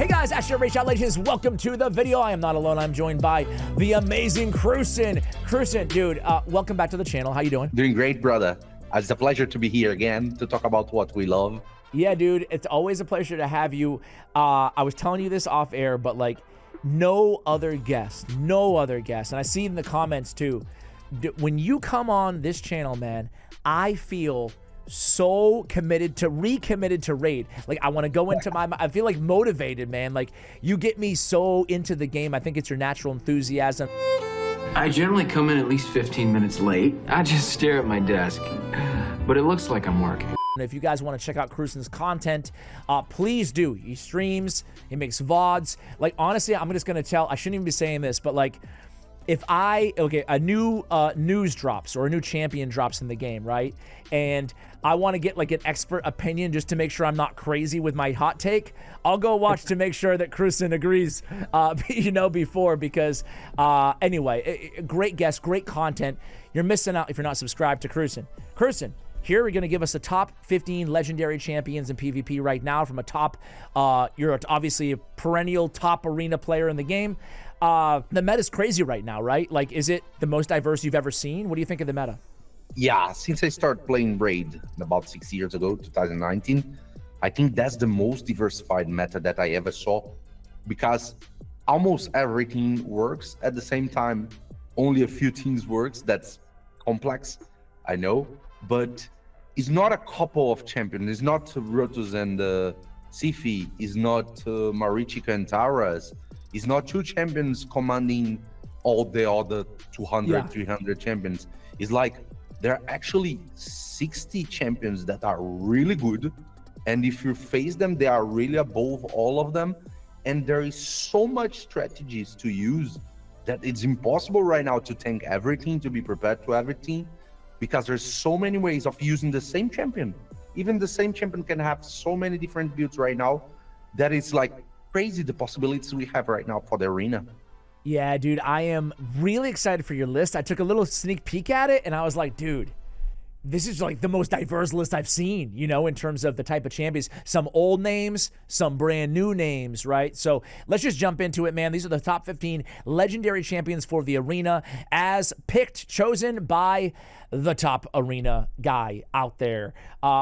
Hey guys, Cheshire Legends, welcome to the video. I am not alone. I'm joined by the amazing Kruysen. Kruysen, dude, welcome back to the channel. How you doing? Doing great, brother. It's a pleasure to be here again to talk about what we love. Yeah, dude, it's always a pleasure to have you. I was telling you this off air, but like no other guest, and I see in the comments too, when you come on this channel, man, I feel so recommitted to raid. Like I want to go into I feel like motivated, man. Like you get me so into the game. I think it's your natural enthusiasm. I generally come in at least 15 minutes late. I just stare at my desk, but it looks like I'm working. If you guys want to check out Kruysen's content, please do. He streams, he makes VODs. Like, honestly, I'm just going to tell, I shouldn't even be saying this, but like, if a new news drops or a new champion drops in the game, right? And I want to get like an expert opinion just to make sure I'm not crazy with my hot take, I'll go watch to make sure that Kruysen agrees, before, because anyway, great guest, great content. You're missing out if you're not subscribed to Kruysen. Kruysen, here we're going to give us the top 15 legendary champions in PvP right now from a top, you're obviously a perennial top arena player in the game. The meta's crazy right now, right? Like, is it the most diverse you've ever seen? What do you think of the meta? Yeah, since I started playing Raid about 6 years ago, 2019, I think that's the most diversified meta that I ever saw, because almost everything works at the same time. Only a few things works. That's complex, I know, but it's not a couple of champions. It's not Rotos and Sifi. It's not Marichka and Taras. It's not two champions commanding all the other 200, 300 champions. It's like there are actually 60 champions that are really good. And if you face them, they are really above all of them. And there is so much strategies to use that it's impossible right now to tank everything, to be prepared to everything, because there's so many ways of using the same champion. Even the same champion can have so many different builds right now that it's like crazy the possibilities we have right now for the arena. Yeah, dude, I am really excited for your list. I took a little sneak peek at it and I was like, dude, this is like the most diverse list I've seen, in terms of the type of champions. Some old names, some brand new names, right? So let's just jump into it, man. These are the top 15 legendary champions for the arena as picked, chosen by the top arena guy out there.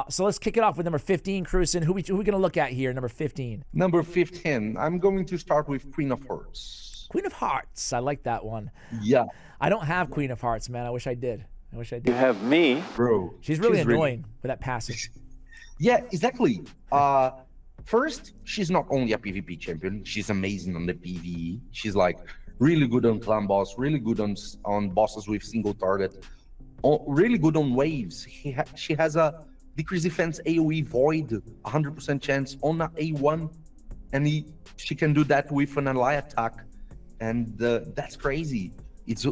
So let's kick it off with number 15, Kruysen. Who we going to look at here, number 15? Number 15, I'm going to start with Queen of Hearts. Queen of Hearts, I like that one. Yeah. I don't have Queen of Hearts, man. I wish I did. You have me, bro. She's really annoying with that passive. Yeah, exactly. First, she's not only a PvP champion, she's amazing on the PvE. She's like really good on clan boss, really good on bosses with single target, really good on waves. She has a decrease defense AoE void, 100% chance on a A1, and she can do that with an ally attack, and that's crazy. It's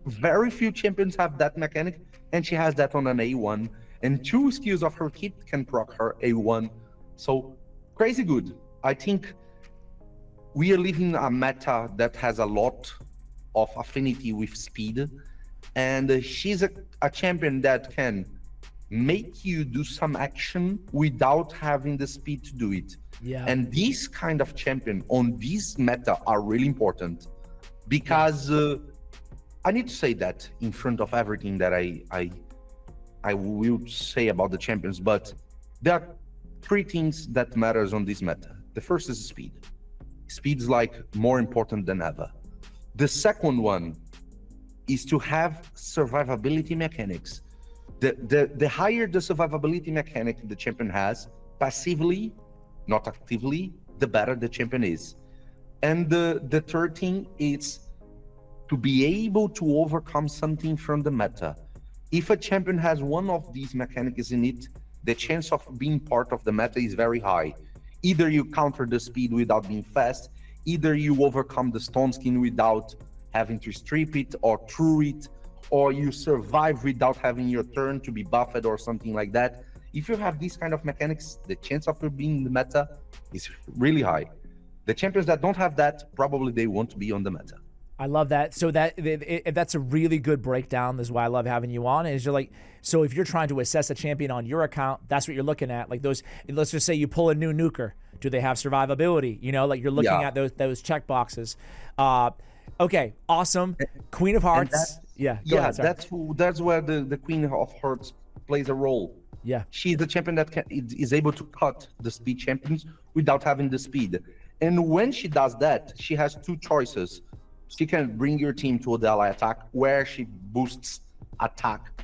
very few champions have that mechanic, and she has that on an A1, and 2 skills of her kit can proc her A1. So crazy good. I think we are living a meta that has a lot of affinity with speed, and she's a champion that can make you do some action without having the speed to do it. Yeah. And these kind of champion on this meta are really important, because I need to say that in front of everything that I will say about the champions, but there are 3 things that matters on this meta. The first is speed. Speed is like more important than ever. The second one is to have survivability mechanics. The higher the survivability mechanic the champion has, passively, not actively, the better the champion is. And the third thing is to be able to overcome something from the meta. If a champion has one of these mechanics in it, the chance of being part of the meta is very high. Either you counter the speed without being fast, either you overcome the stone skin without having to strip it or through it, or you survive without having your turn to be buffed or something like that. If you have these kind of mechanics, the chance of you being in the meta is really high. The champions that don't have that, probably they won't be on the meta. I love that. So that's a really good breakdown. This is why I love having you on. Is you're like, so if you're trying to assess a champion on your account, that's what you're looking at. Like those, let's just say you pull a new nuker. Do they have survivability? You know, like you're looking at those check boxes. Okay, awesome. Queen of Hearts. Go ahead, sorry. That's where the Queen of Hearts plays a role. Yeah. She's the champion that is able to cut the speed champions without having the speed. And when she does that, she has two choices. She can bring your team to the ally attack, where she boosts attack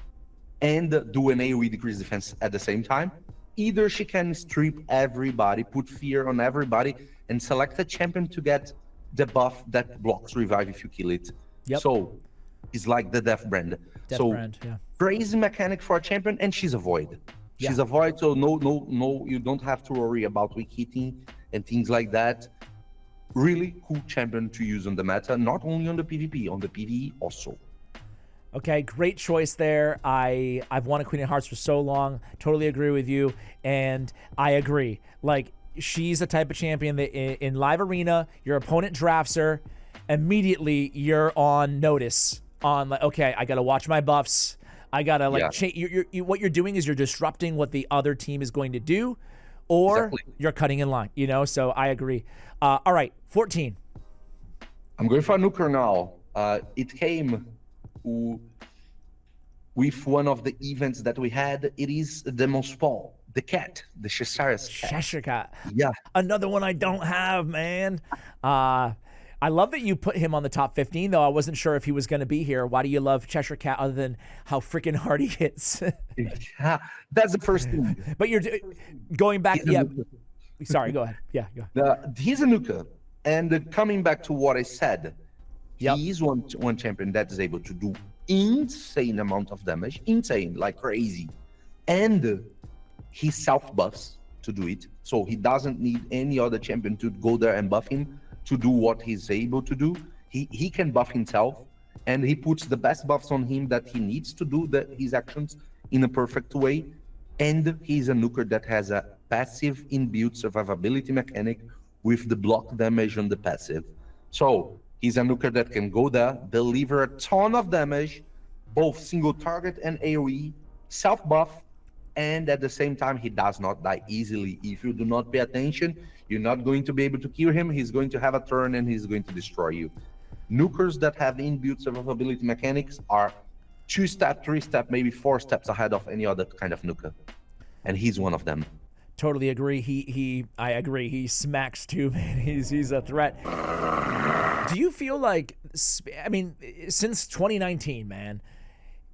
and do an AoE decrease defense at the same time. Either she can strip everybody, put fear on everybody, and select a champion to get the buff that blocks revive if you kill it. Yep. So it's like the Death Brand. Crazy mechanic for a champion, and she's a void. She's a void, so no, you don't have to worry about weak hitting and things like that. Really cool champion to use on the meta, not only on the PvP, on the PvE also. Okay, great choice there. I've wanted Queen of Hearts for so long. Totally agree with you, and I agree. Like, she's the type of champion that in live arena, your opponent drafts her, immediately you're on notice. On like, okay, I gotta watch my buffs. I gotta what you're doing is you're disrupting what the other team is going to do, or you're cutting in line. You know, so I agree. All right, 14. I'm going for a nuker now. It came with one of the events that we had. It is the most Paul, the cat, the Cheshire Cat. Cheshire Cat. Yeah. Another one I don't have, man. I love that you put him on the top 15, though I wasn't sure if he was going to be here. Why do you love Cheshire Cat other than how freaking hard he hits? Yeah, that's the first thing. But you're going back. Sorry, go ahead. Yeah, go. He's a nuker. And coming back to what I said, he is one champion that is able to do insane amount of damage. Insane, like crazy. And he self-buffs to do it. So he doesn't need any other champion to go there and buff him to do what he's able to do. He can buff himself, and he puts the best buffs on him that he needs to do his actions in a perfect way. And he's a nuker that has a passive inbuilt survivability mechanic with the block damage on the passive. So he's a nuker that can go there, deliver a ton of damage, both single target and AoE, self-buff, and at the same time, he does not die easily. If you do not pay attention, you're not going to be able to kill him. He's going to have a turn and he's going to destroy you. Nukers that have inbuilt survivability mechanics are 2-step, 3-step, maybe 4 steps ahead of any other kind of nuker. And he's one of them. Totally agree. I agree. He smacks too, man. He's a threat. Do you feel like, I mean, since 2019, man,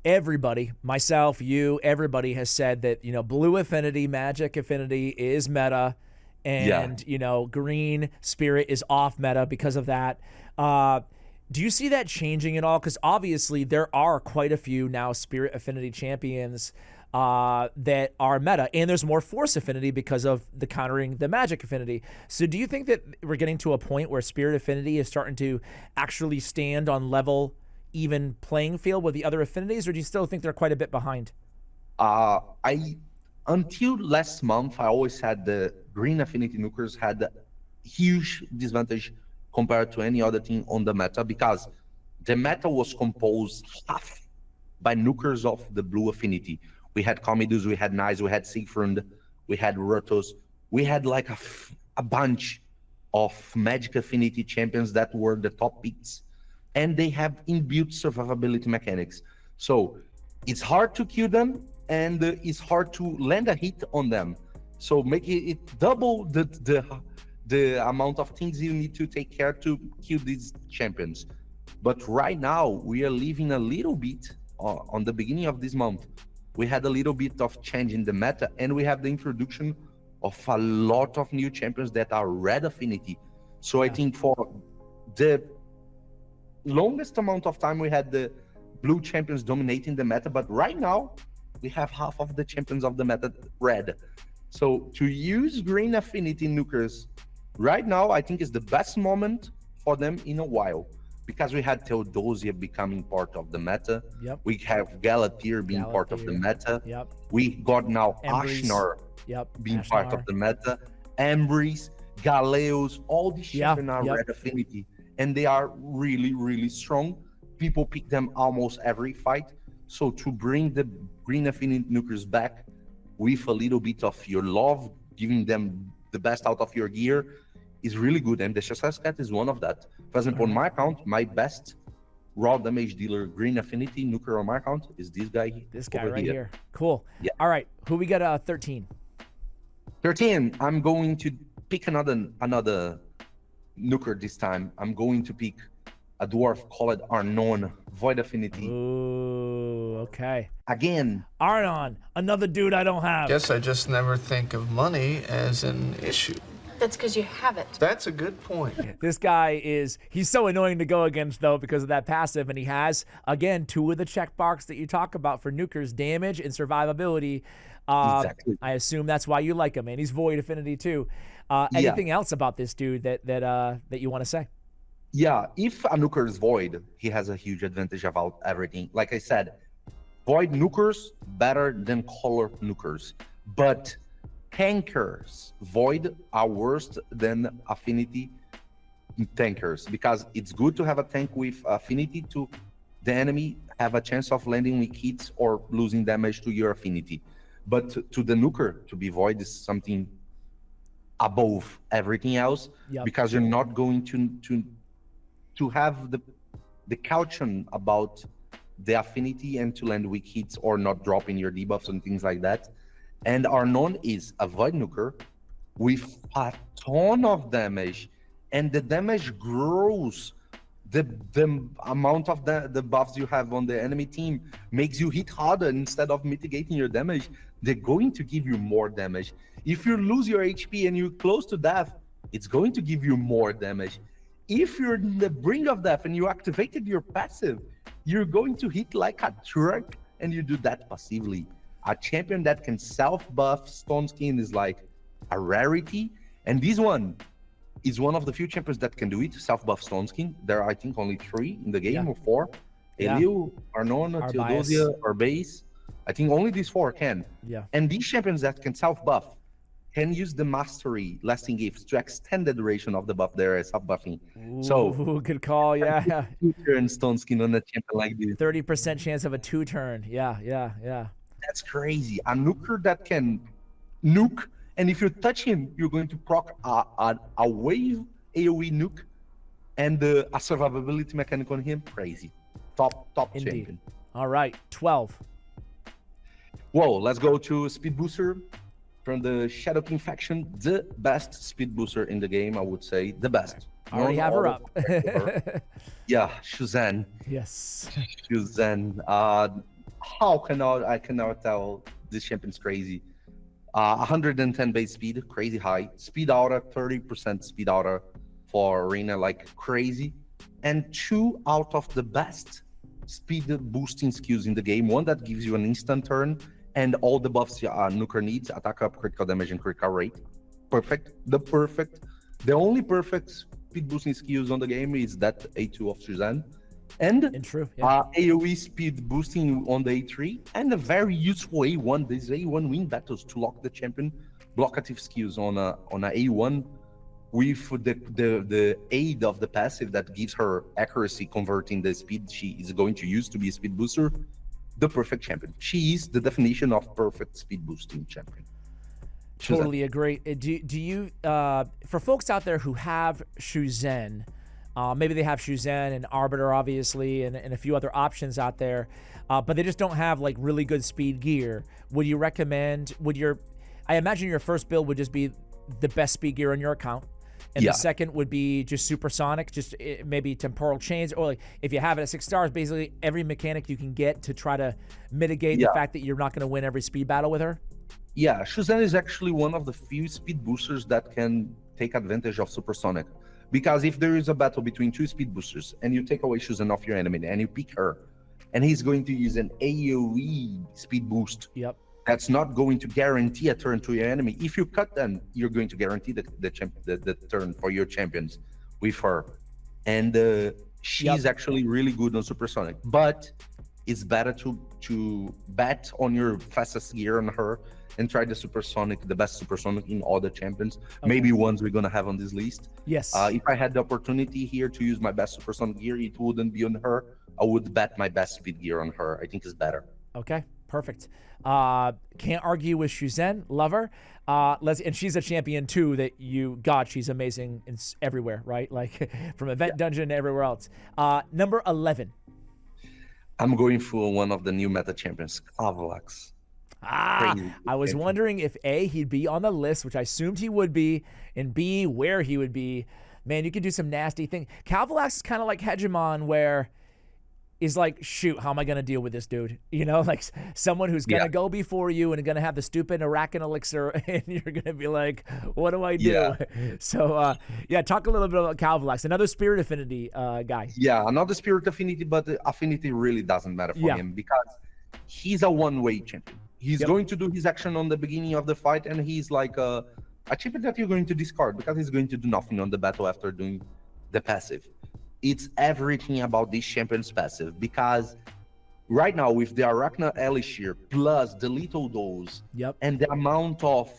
everybody, myself, you, everybody has said that, you know, blue affinity, magic affinity is meta, and, you know, green spirit is off meta because of that. Do you see that changing at all? Because obviously there are quite a few now spirit affinity champions that are meta, and there's more force affinity because of the countering the magic affinity. So do you think that we're getting to a point where spirit affinity is starting to actually stand on level, even playing field with the other affinities, or do you still think they're quite a bit behind? Until last month, I always had the green affinity nukers had a huge disadvantage compared to any other team on the meta, because the meta was composed half by nukers of the blue affinity. We had Comidus, we had Nice, we had Siegfried, we had Rotos. We had like a bunch of magic affinity champions that were the top picks, and they have inbuilt survivability mechanics. So it's hard to kill them, and it's hard to land a hit on them. So make it double the amount of things you need to take care to kill these champions. But right now, we are living a little bit on the beginning of this month. We had a little bit of change in the meta, and we have the introduction of a lot of new champions that are red affinity. So I think for the longest amount of time, we had the blue champions dominating the meta, but right now, we have half of the champions of the meta red. So to use green affinity nukers right now, I think is the best moment for them in a while, because we had Theodosia becoming part of the meta. Yep. We have Galatir being part of the meta. Yep. We got now Embreeze. Ashnar being part of the meta. Embreeze, Galeos, all these champions are red affinity, and they are really, really strong. People pick them almost every fight. So to bring the green affinity nukers back with a little bit of your love, giving them the best out of your gear is really good, and the Cheshire Cat is one of that. For example, on my account, my best raw damage dealer green affinity nuker on my account is this guy. This guy right here. Cool. Yeah. All right, who we got? 13. 13. I'm going to pick another nuker this time. I'm going to pick a dwarf called Arnorn, void affinity. Ooh, okay. Again, Arnon, another dude I don't have. Guess I just never think of money as an issue. That's because you have it. That's a good point. This guy he's so annoying to go against, though, because of that passive, and he has, again, 2 of the checkbox that you talk about for nukers, damage and survivability. Exactly. I assume that's why you like him, man. He's void affinity, too. Anything else about this dude that you want to say? Yeah, if a nuker is void, he has a huge advantage about everything. Like I said, void nukers better than color nukers, but tankers void are worse than affinity tankers, because it's good to have a tank with affinity to the enemy have a chance of landing with hits or losing damage to your affinity, but to the nuker to be void is something above everything else. Yep. Because you're not going to have the caution about the affinity and to land weak hits or not dropping your debuffs and things like that. And Arnon is a void nuker with a ton of damage, and the damage grows. The amount of the buffs you have on the enemy team makes you hit harder instead of mitigating your damage. They're going to give you more damage. If you lose your HP and you're close to death, it's going to give you more damage. If you're in the brink of death and you activated your passive, you're going to hit like a truck, and you do that passively. A champion that can self-buff Stone Skin is like a rarity, and this one is one of the few champions that can do it, self-buff Stone Skin. There are, I think, only 3 in the game, or 4. Elio, Arnorn, Theodosia, or Base. I think only these 4 can. Yeah. And these champions that can self-buff can use the Mastery Lasting Gifts to extend the duration of the buff they're self-buffing. So, good call, yeah. 2-turn Stone Skin on a champion like this. 30% chance of a 2-turn. Yeah. That's crazy. A nuker that can nuke, and if you touch him, you're going to proc a wave AoE nuke, and a survivability mechanic on him. Crazy. Top Indeed. champion. All right, 12. Whoa, let's go to Speed Booster from the Shadow King faction. The best Speed Booster in the game, I would say. The best. I already have her up. Yeah, Shu-Zhen. Yes. Shu-Zhen. I cannot tell this champion's crazy. 110 base speed, crazy high. Speed aura, 30% speed aura for arena, like crazy. And 2 out of the best speed boosting skills in the game. One that gives you an instant turn and all the buffs nuker needs: attack up, critical damage, and critical rate. Perfect. The only perfect speed boosting skills on the game is that A2 of Shu-Zhen. And AoE speed boosting on the A3, and a very useful A1. These A1 win battles to lock the champion blockative skills on a A1 with the aid of the passive that gives her accuracy, converting the speed she is going to use to be a speed booster. The perfect champion. She is the definition of perfect speed boosting champion. Totally agree. Do you for folks out there who have Shu-Zhen, maybe they have Shu-Zhen and Arbiter, obviously, and a few other options out there, but they just don't have like really good speed gear. Would you recommend? I imagine your first build would just be the best speed gear on your account, and the second would be just supersonic, just maybe temporal chains, or like if you have it at 6 stars, basically every mechanic you can get to try to mitigate the fact that you're not going to win every speed battle with her. Yeah, Shu-Zhen is actually one of the few speed boosters that can take advantage of supersonic. Because if there is a battle between 2 speed boosters and you take away Shu-Zhen off your enemy and you pick her, and he's going to use an AoE speed boost, that's not going to guarantee a turn to your enemy. If you cut them, you're going to guarantee the turn for your champions with her. And she's actually really good on supersonic. But it's better to bet on your fastest gear on her and try the best supersonic in all the champions. Maybe ones we're gonna have on this list. Yes. If I had the opportunity here to use my best supersonic gear, it wouldn't be on her. I would bet my best speed gear on her. I think it's better. Okay, Perfect. Can't argue with Shu-Zhen. Love her. And she's a champion too. She's amazing everywhere, right? Like from event dungeon to everywhere else. Number 11. I'm going for one of the new meta champions, Kalvalax. I was wondering if A, he'd be on the list, which I assumed he would be, and B, where he would be. Man, you could do some nasty thing. Kalvalax is kind of like Hegemon, where is like, shoot, how am I going to deal with this dude? You know, like someone who's going to go before you and going to have the stupid Arakan elixir, and you're going to be like, what do I do? Yeah. So, talk a little bit about Kalvalax, another Spirit Affinity guy. Yeah, another Spirit Affinity, but the Affinity really doesn't matter for him because he's a one-way champion. He's going to do his action on the beginning of the fight, and he's like a champion that you're going to discard because he's going to do nothing on the battle after doing the passive. It's everything about this champion's passive because right now with the Arachna Elixir plus the little dose and the amount of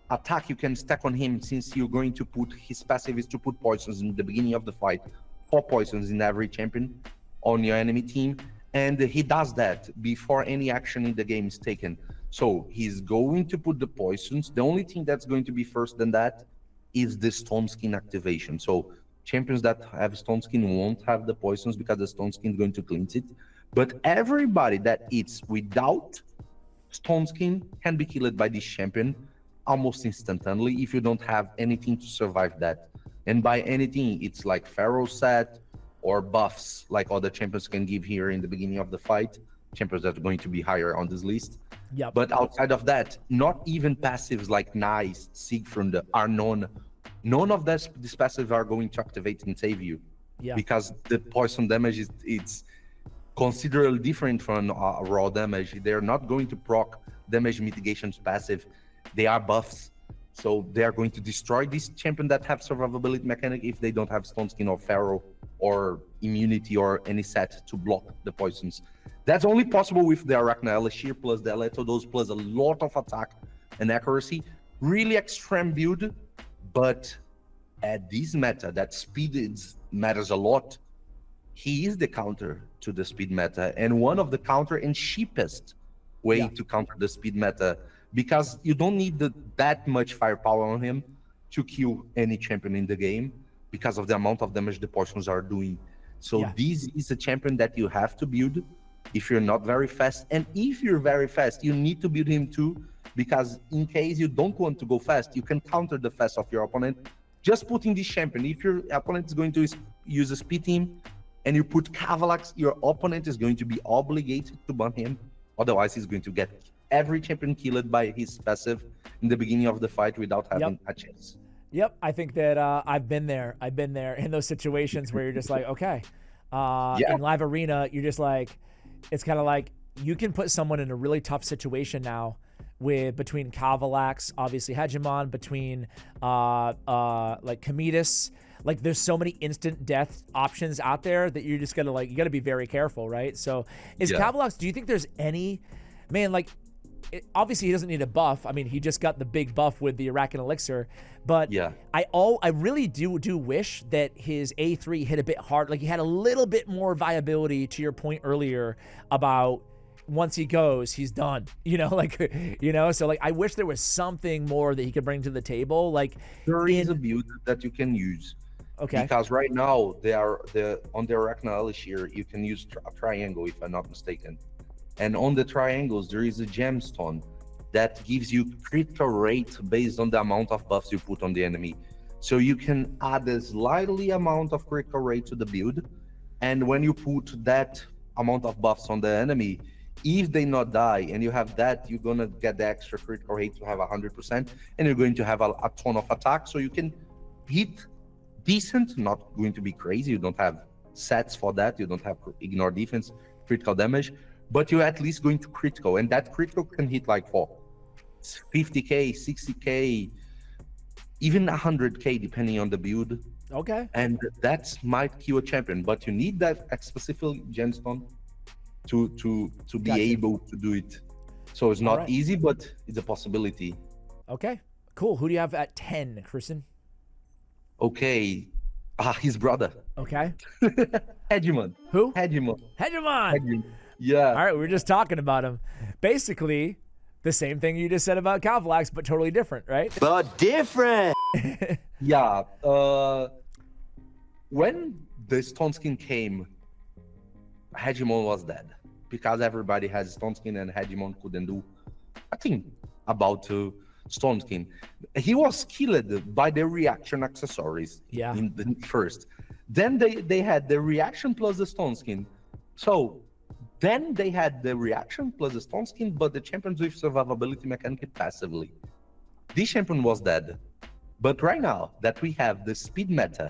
attack you can stack on him, since you're going to put his passive is to put poisons in the beginning of the fight, 4 poisons in every champion on your enemy team, and he does that before any action in the game is taken. So he's going to put the poisons. The only thing that's going to be first than that is the Stone Skin activation. So champions that have Stone Skin won't have the poisons because the Stone Skin is going to cleanse it. But everybody that eats without Stone Skin can be killed by this champion almost instantaneously if you don't have anything to survive that. And by anything, it's like Pharaoh set or buffs like other champions can give here in the beginning of the fight. Champions that are going to be higher on this list. But outside of that, not even passives like Nice, Siegfried, Arnorn, none of these passives are going to activate and save you. Because the poison damage it's considerably different from raw damage. They're not going to proc damage mitigation's passive. They are buffs. So they are going to destroy this champion that have survivability mechanic if they don't have Stone Skin or Pharaoh or immunity or any set to block the poisons. That's only possible with the Arachna Elixir plus the Electrodose plus a lot of attack and accuracy. Really extreme build, but at this meta, that speed matters a lot. He is the counter to the speed meta, and one of the counter and cheapest way to counter the speed meta, because you don't need that much firepower on him to kill any champion in the game because of the amount of damage the poisons are doing. So this is a champion that you have to build if you're not very fast. And if you're very fast, you need to build him too, because in case you don't want to go fast, you can counter the fast of your opponent. Just putting this champion, if your opponent is going to use a speed team and you put Kalvalax, your opponent is going to be obligated to ban him. Otherwise, he's going to get every champion killed by his passive in the beginning of the fight without having a chance. I think that I've been there. I've been there in those situations where you're just like, okay. In live arena, you're just like, it's kind of like you can put someone in a really tough situation now between Kalvalax, obviously Hegemon, between like Cometus. Like there's so many instant death options out there that you're just gonna you gotta be very careful, right? So is Kalvalax, do you think there's any, man, like obviously he doesn't need a buff. I mean, he just got the big buff with the Arakan Elixir, but I really do wish that his A3 hit a bit hard. Like he had a little bit more viability, to your point earlier about once he goes, he's done, so like I wish there was something more that he could bring to the table. Like there is a build that you can use. Okay. Because right now on the Arachna Elixir, you can use a triangle if I'm not mistaken. And on the triangles, there is a gemstone that gives you critical rate based on the amount of buffs you put on the enemy. So you can add a slightly amount of critical rate to the build. And when you put that amount of buffs on the enemy, if they not die and you have that, you're going to get the extra critical rate to have 100%. And you're going to have a ton of attack. So you can hit decent, not going to be crazy. You don't have sets for that. You don't have ignore defense, critical damage. But you're at least going to critical, and that critical can hit like for 50k, 60k, even 100k depending on the build. Okay. And that might kill a champion, but you need that specific gemstone to be able to do it. So it's not easy, but it's a possibility. Okay, cool. Who do you have at 10, Kruysen? Okay, his brother. Okay. Hegemon. Who? Hegemon. Yeah. All right, we were just talking about him. Basically, the same thing you just said about Kalvalax, but totally different, right? But different. Yeah. When the Stone Skin came, Hegemon was dead because everybody has Stone Skin and Hegemon couldn't do a thing about Stone Skin. He was killed by the reaction accessories in the first. Then they had the reaction plus the Stone Skin. So then they had the reaction plus the Stone Skin, but the champions with survivability mechanic passively. This champion was dead. But right now that we have the speed meta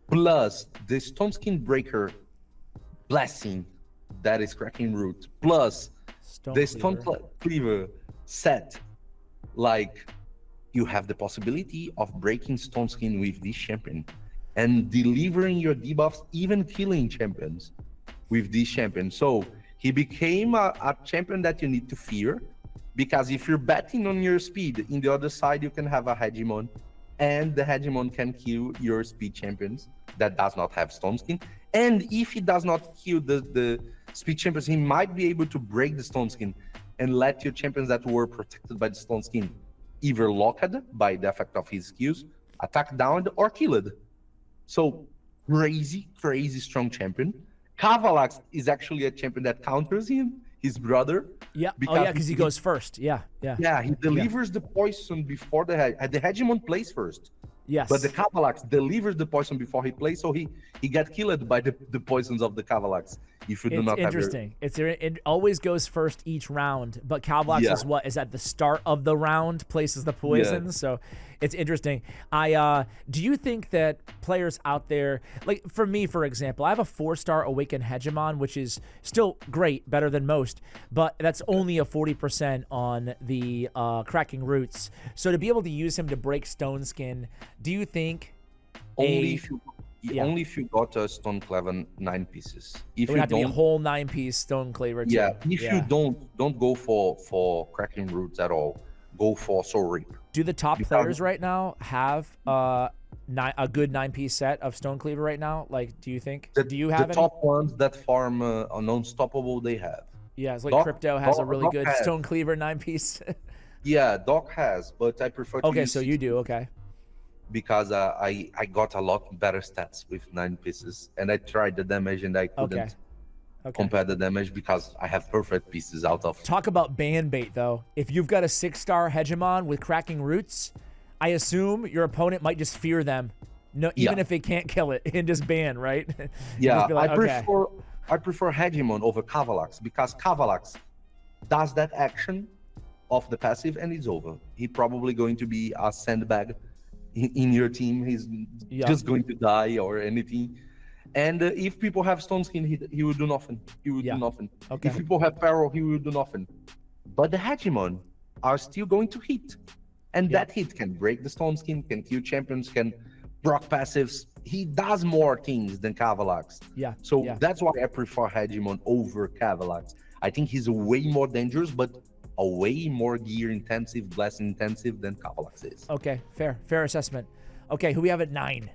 plus the Stone Skin breaker blessing that is cracking root plus the Stone Cleaver set, like you have the possibility of breaking Stone Skin with this champion and delivering your debuffs, even killing champions with this champion. So he became a champion that you need to fear, because if you're betting on your speed, in the other side you can have a Hegemon, and the Hegemon can kill your speed champions that does not have Stone Skin. And if he does not kill the speed champions, he might be able to break the Stone Skin and let your champions that were protected by the Stone Skin either locked by the effect of his skills, attack down, or killed. So crazy strong champion. Kalvalax is actually a champion that counters him, his brother. Yeah. Because he goes first. Yeah. Yeah, he delivers the poison before the Hegemon plays first. Yes. But the Kalvalax delivers the poison before he plays, so he get killed by the poisons of the Kalvalax. If you do not have it always goes first each round, but Kalvalax is at the start of the round, places the poison. So it's interesting. Do you think that players out there, like for me, for example, I have a 4-star Awakened Hegemon, which is still great, better than most, but that's only a 40% on the cracking roots. So to be able to use him to break Stone Skin, do you think only if you got a Stone Cleaver 9 pieces. If it would you have to be a whole 9-piece Stone Cleaver too. Yeah, if you don't go for cracking roots at all, go for Soul Reap. Do the top players right now have a good 9-piece set of Stone Cleaver right now? Like, do you think? Do you have the top ones that farm an Unstoppable? They have. Yeah, it's like Crypto has a really good Stone Cleaver 9-piece. Yeah, Doc has, but I prefer to use so you do, okay. Because I got a lot better stats with 9 pieces, and I tried the damage and I couldn't compare the damage because I have perfect pieces out of. Talk about ban bait though. If you've got a 6-star Hegemon with cracking roots, I assume your opponent might just fear them, even if they can't kill it, and just ban, right? Yeah, like, I prefer Hegemon over Kalvalax, because Kalvalax does that action of the passive and it's over. He's probably going to be a sandbag in your team. He's just going to die or anything. And if people have Stone Skin, he will do nothing. He will do nothing. Okay. If people have Peril, he will do nothing. But the Hegemon are still going to hit. And that hit can break the Stone Skin, can kill champions, can proc passives. He does more things than Kalvalax. So that's why I prefer Hegemon over Kalvalax. I think he's way more dangerous, but a way more gear intensive, blast intensive than Kalvalax is. Okay, fair assessment. Okay, who we have at 9?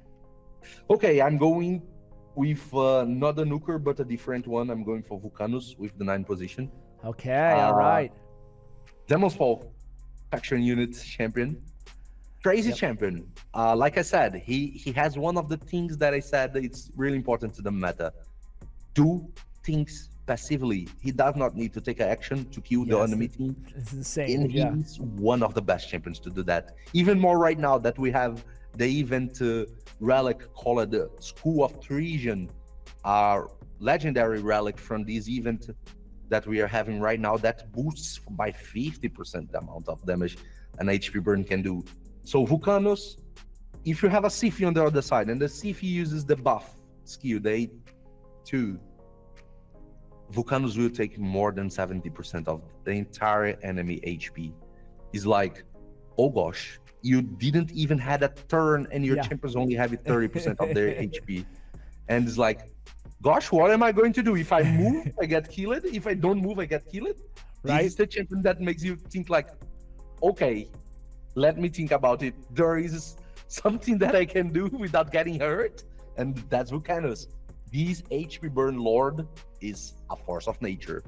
Okay, I'm going with not a nuker, but a different one. I'm going for Vulkanos with the 9 position. Okay, all right. Demon's Fall, faction unit champion. Crazy champion. Like I said, he has one of the things that I said that it's really important to the meta. Do things passively. He does not need to take action to kill the enemy team. It's insane. And he's one of the best champions to do that. Even more right now that we have the event relic called the School of Tresian, our legendary relic from this event that we are having right now, that boosts by 50% the amount of damage an HP burn can do. So Vulkanos, if you have a Siphi on the other side, and the Siphi uses the buff skill, the 8-2, Vulkanos will take more than 70% of the entire enemy HP. It's like, oh gosh, you didn't even had a turn and your champions only have 30% of their HP. And it's like, gosh, what am I going to do? If I move, I get killed. If I don't move, I get killed. Right? This is the champion that makes you think like, okay, let me think about it. There is something that I can do without getting hurt, and that's Vulkanos. this HP burn lord is a force of nature.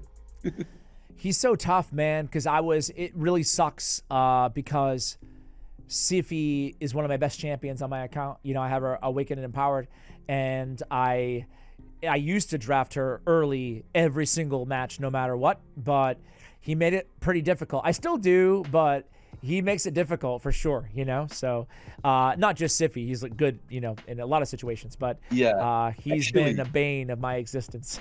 He's so tough, man, because it really sucks because Siphi is one of my best champions on my account. You know, I have her Awakened and Empowered, and I used to draft her early every single match, no matter what, but he made it pretty difficult. I still do, but he makes it difficult for sure, you know? So, not just Siphi, he's like good, you know, in a lot of situations, but yeah, he's been a bane of my existence.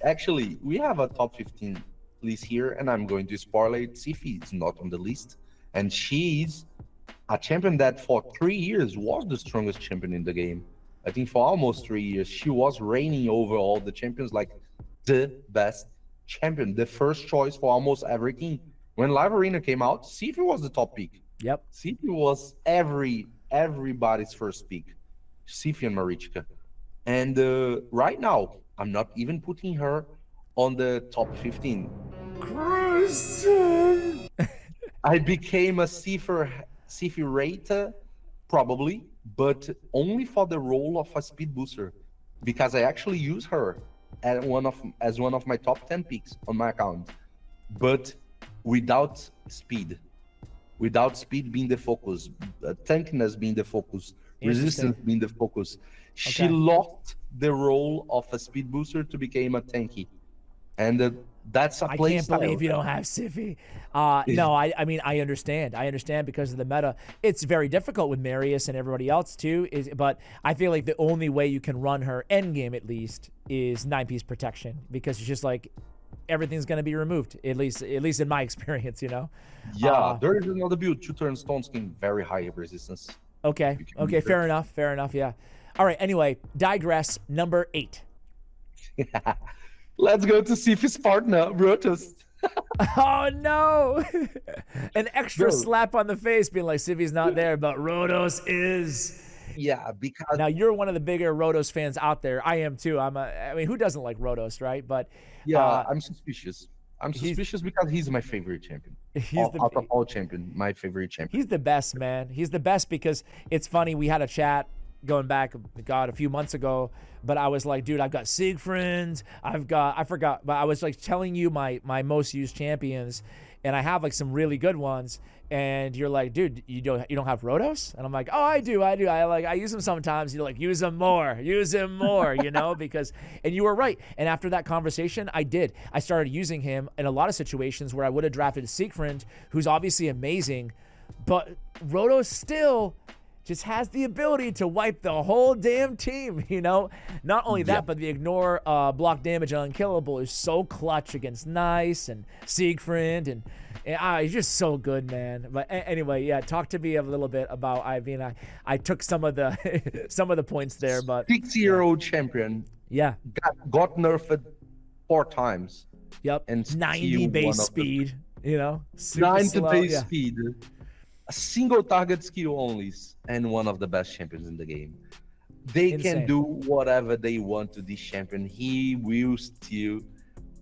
Actually, we have a top 15 list here, and I'm going to spoil it. Siphi is not on the list, and she's a champion that for 3 years was the strongest champion in the game. I think for almost 3 years, she was reigning over all the champions, like the best champion, the first choice for almost everything. When Live Arena came out, Siphi was the top pick. Yep. Siphi was everybody's first pick. Siphi and Marichka. And right now, I'm not even putting her on the top 15. Kruysen! I became a Siphi rater, probably, but only for the role of a speed booster, because I actually use her as one of my top 10 picks on my account, but without speed being the focus, tankiness being the focus, resistance being the focus. She lost the role of a speed booster to become a tanky, and that's a play style. I can't believe you don't have Siphi. No, I mean, I understand. I understand because of the meta. It's very difficult with Marius and everybody else too. But I feel like the only way you can run her endgame, at least, is 9-piece protection, because it's just like everything's going to be removed. At least in my experience, you know. Yeah, there is another build. 2-turn Stone Skin, very high resistance. Okay. Okay. Fair enough. Fair enough. Yeah. All right. Anyway, digress. Number 8. Let's go to Siphi's partner, Rotos. Oh no! An extra slap on the face, being like, Siphi's not there, but Rotos is. Yeah, because now you're one of the bigger Rotos fans out there. I am too. I mean, who doesn't like Rotos, right? But yeah, I'm suspicious. I'm suspicious because he's my favorite champion. Out of all champion, my favorite champion. He's the best, man. He's the best because it's funny. We had a chat going back, God, a few months ago, but I was like, dude, I've got Siegfried, I forgot, but I was like telling you my most used champions, and I have like some really good ones, and you're like, dude, you don't have Rotos? And I'm like, oh, I do. I use them sometimes. You're like, use him more, you know, because, and you were right. And after that conversation, I started using him in a lot of situations where I would have drafted Siegfried, who's obviously amazing, but Rotos still just has the ability to wipe the whole damn team, you know? Not only that, but the ignore block damage on Unkillable is so clutch against Nice and Siegfried, and he's just so good, man. But anyway, yeah, talk to me a little bit about Ivy. I took some of the some of the points there, but 6-year-old champion. Yeah. Got nerfed 4 times. Yep. And 90 base speed, you know? 90 base speed. A single target skill only, and one of the best champions in the game. They can do whatever they want to this champion. He will steal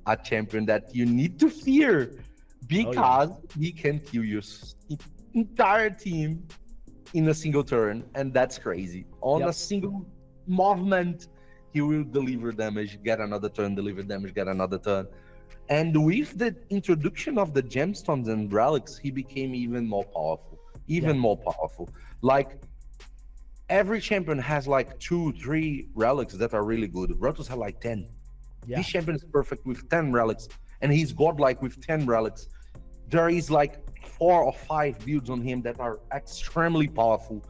a champion that you need to fear, because he can kill your entire team in a single turn, and that's crazy. On a single movement, he will deliver damage, get another turn, deliver damage, get another turn. And with the introduction of the gemstones and relics, he became even more powerful. More powerful. Like, every champion has like 2-3 relics that are really good. Rotos have like 10. This champion is perfect with 10 relics, and he's godlike with 10 relics. There is like 4 or 5 builds on him that are extremely powerful.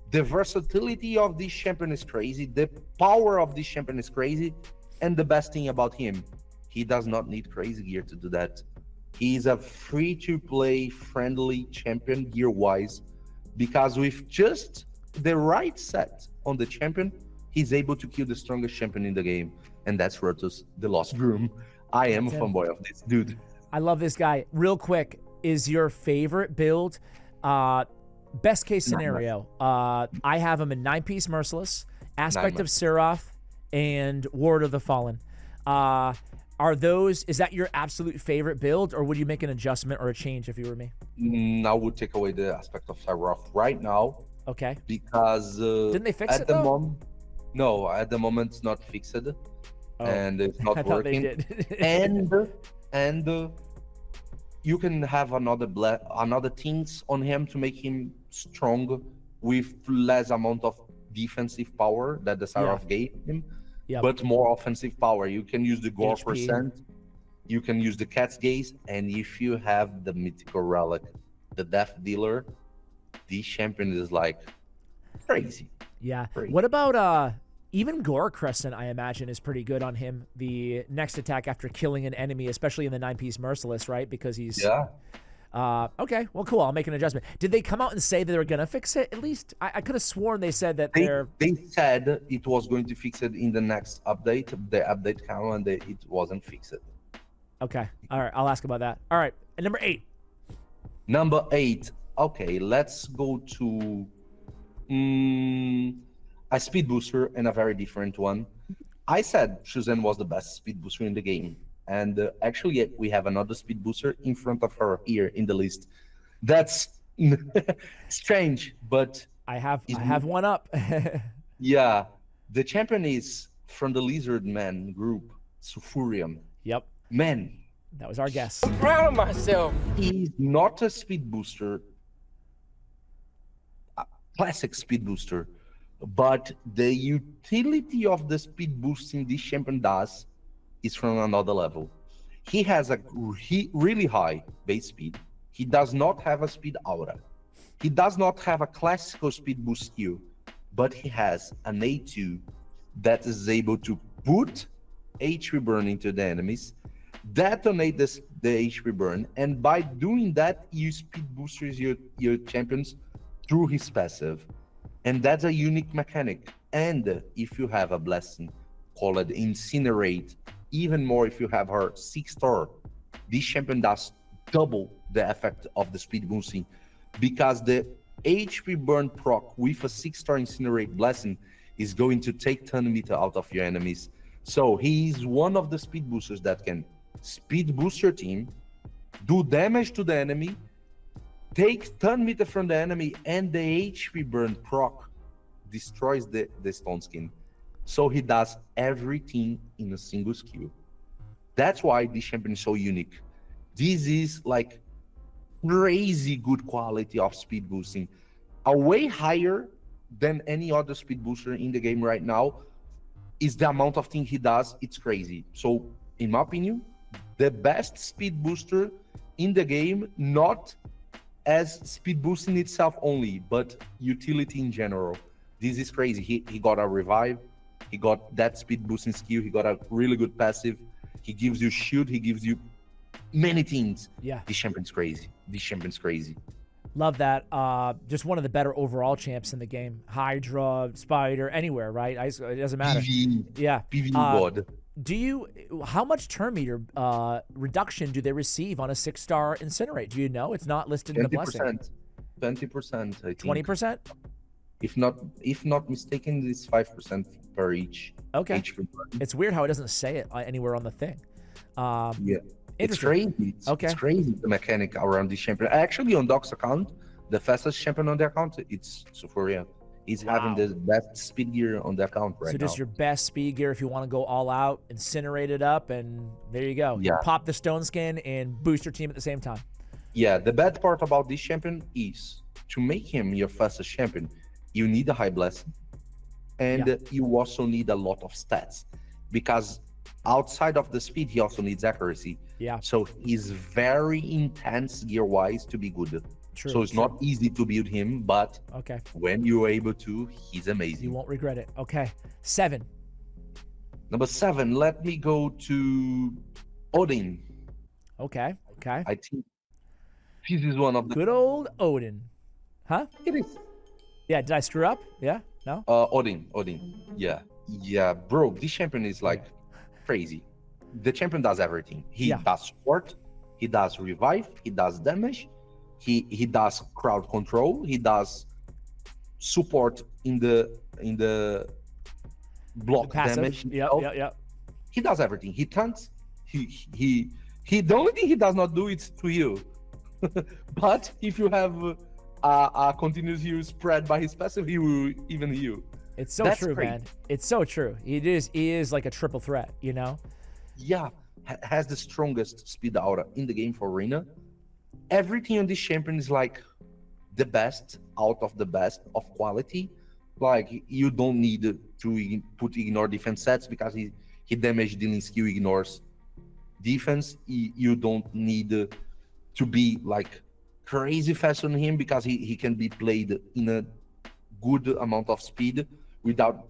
The versatility of this champion is crazy. The power of this champion is crazy. And the best thing about him, he does not need crazy gear to do that. He's a free-to-play friendly champion gear-wise, because with just the right set on the champion, he's able to kill the strongest champion in the game, and that's Rotos, the Lost Groom. I am a fanboy of this dude. I love this guy. Real quick, is your favorite build, best case scenario, I have him in 9-piece Merciless, Aspect of Seraph, and Ward of the Fallen. Is that your absolute favorite build, or would you make an adjustment or a change if you were me? I would take away the Aspect of Seraph right now. Okay. Because didn't they fix it at the moment? No, at the moment it's not fixed, and it's not I thought they working. did. and you can have another things on him to make him strong with less amount of defensive power that the Saraf gave him, but more offensive power. You can use the gore HP. percent, you can use the cat's gaze, and if you have the mythical relic, the death dealer, this champion is like crazy. Yeah. Crazy. What about even Gore Crescent, I imagine, is pretty good on him. The next attack after killing an enemy, especially in the 9-piece Merciless, right? Because he's... okay, well, cool. I'll make an adjustment. Did they come out and say that they were going to fix it? At least I could have sworn they said that they said it was going to fix it in the next update. The update came and it wasn't fixed. Okay. All right. I'll ask about that. All right. And number 8. Number 8. Okay, let's go to a speed booster and a very different one. I said Shu-Zhen was the best speed booster in the game. And actually, we have another speed booster in front of her here in the list. That's strange, but I have one up. yeah, the champion is from the Lizard Man group, Sulfuryion. Yep. Man, that was our guess. I'm proud of myself. He's not a speed booster, a classic speed booster, but the utility of the speed boosting this champion does is from another level. He has a really high base speed. He does not have a speed aura. He does not have a classical speed boost skill, but he has an A2 that is able to put HP burn into the enemies, detonate the HP burn, and by doing that, you speed boosters your champions through his passive. And that's a unique mechanic. And if you have a blessing called Incinerate, even more if you have her 6-star, this champion does double the effect of the speed boosting, because the HP burn proc with a 6-star Incinerate blessing is going to take turn meter out of your enemies. So he's one of the speed boosters that can speed boost your team, do damage to the enemy, take turn meter from the enemy, and the HP burn proc destroys the stone skin. So he does everything in a single skill. That's why this champion is so unique. This is like crazy good quality of speed boosting. A way higher than any other speed booster in the game right now is the amount of things he does. It's crazy. So in my opinion, the best speed booster in the game, not as speed boosting itself only, but utility in general. This is crazy. He got a revive. He got that speed boosting skill. He got a really good passive. He gives you shield. He gives you many things. Yeah. This champion's crazy. This champion's crazy. Love that. Just one of the better overall champs in the game. Hydra, Spider, anywhere, right? It doesn't matter. PV. Yeah. PV god. How much turn meter reduction do they receive on a 6-star Incinerate? Do you know? It's not listed in the blessing. 20%, I think. 20%? If not mistaken, it's 5% per each. Okay. Each it's weird how it doesn't say it anywhere on the thing. Yeah. It's crazy. It's crazy, the mechanic around this champion. Actually, on Doc's account, the fastest champion on the account, it's Sulfuryion. He's having the best speed gear on the account right now. So just your best speed gear if you want to go all out, incinerate it up, and there you go. Yeah. You pop the stone skin and boost your team at the same time. Yeah, the bad part about this champion is to make him your fastest champion, you need a high blessing, and you also need a lot of stats, because outside of the speed, he also needs accuracy. Yeah. So he's very intense gear-wise to be good. True, so it's not easy to build him, but when you're able to, he's amazing. You won't regret it. Okay. 7. Number 7, let me go to Odin. Okay. Okay. I think this is one of the... Good old Odin. Huh? It is. Yeah, did I screw up? Yeah? No? Odin. Yeah. Yeah, bro, this champion is like crazy. The champion does everything. He does support, he does revive, he does damage, he does crowd control, he does support in the block damage. Yep. He does everything. He tanks. He the only thing he does not do is to heal. But if you have a continuous heal spread by his passive, he will even heal. It's so That's true, great. man. It's so true. He is like a triple threat, you know? Yeah, has the strongest speed aura in the game for Arena. Everything on this champion is like the best out of the best of quality. Like you don't need to put ignore defense sets because he damage dealing skill ignores defense. You don't need to be like crazy fast on him because he can be played in a good amount of speed without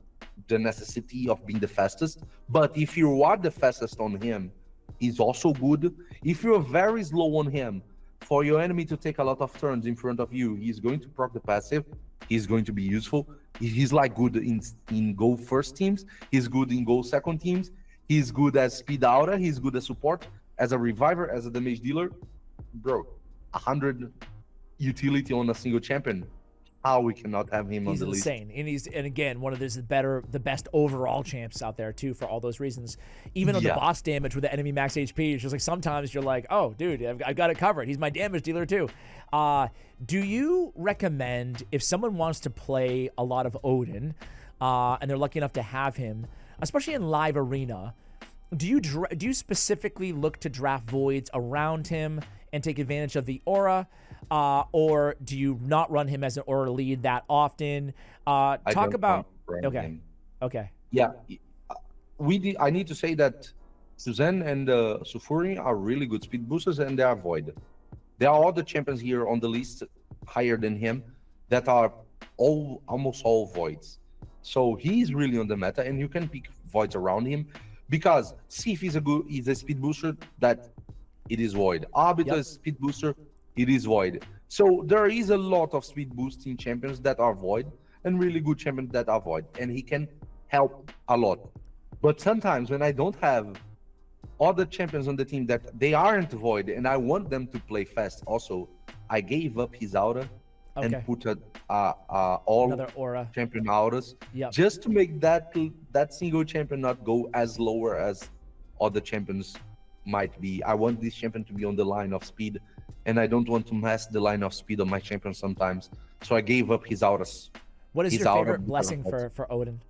the necessity of being the fastest. But if you are the fastest on him, he's also good. If you're very slow on him, for your enemy to take a lot of turns in front of you, he's going to proc the passive. He's going to be useful. He's like good in go first teams. He's good in go second teams. He's good as speed aura. He's good as support, as a reviver, as a damage dealer. Bro, 100 utility on a single champion. How we cannot have him on the list? He's insane, and again, one of the best overall champs out there too, for all those reasons. Even on the boss damage with the enemy max HP, it's just like sometimes you're like, oh, dude, I've got it covered. He's my damage dealer too. Do you recommend if someone wants to play a lot of Odin, and they're lucky enough to have him, especially in live arena? Do you specifically look to draft voids around him and take advantage of the aura? Or do you not run him as an aura lead that often? Talk about him. Okay. Yeah, I need to say that Shu-Zhen and Sulfuryion are really good speed boosters, and they are void. There are other champions here on the list higher than him that are almost all voids. So he's really on the meta, and you can pick voids around him because Sif is a speed booster that it is void. Arbiter is speed booster. It is void. So there is a lot of speed boosting champions that are void and really good champions that are void. And he can help a lot. But sometimes when I don't have other champions on the team that they aren't void and I want them to play fast also, I gave up his aura and put all another aura champion auras just to make that single champion not go as lower as other champions might be. I want this champion to be on the line of speed, and I don't want to mess the line of speed of my champion sometimes. So I gave up his auras. What is your favorite blessing for Odin?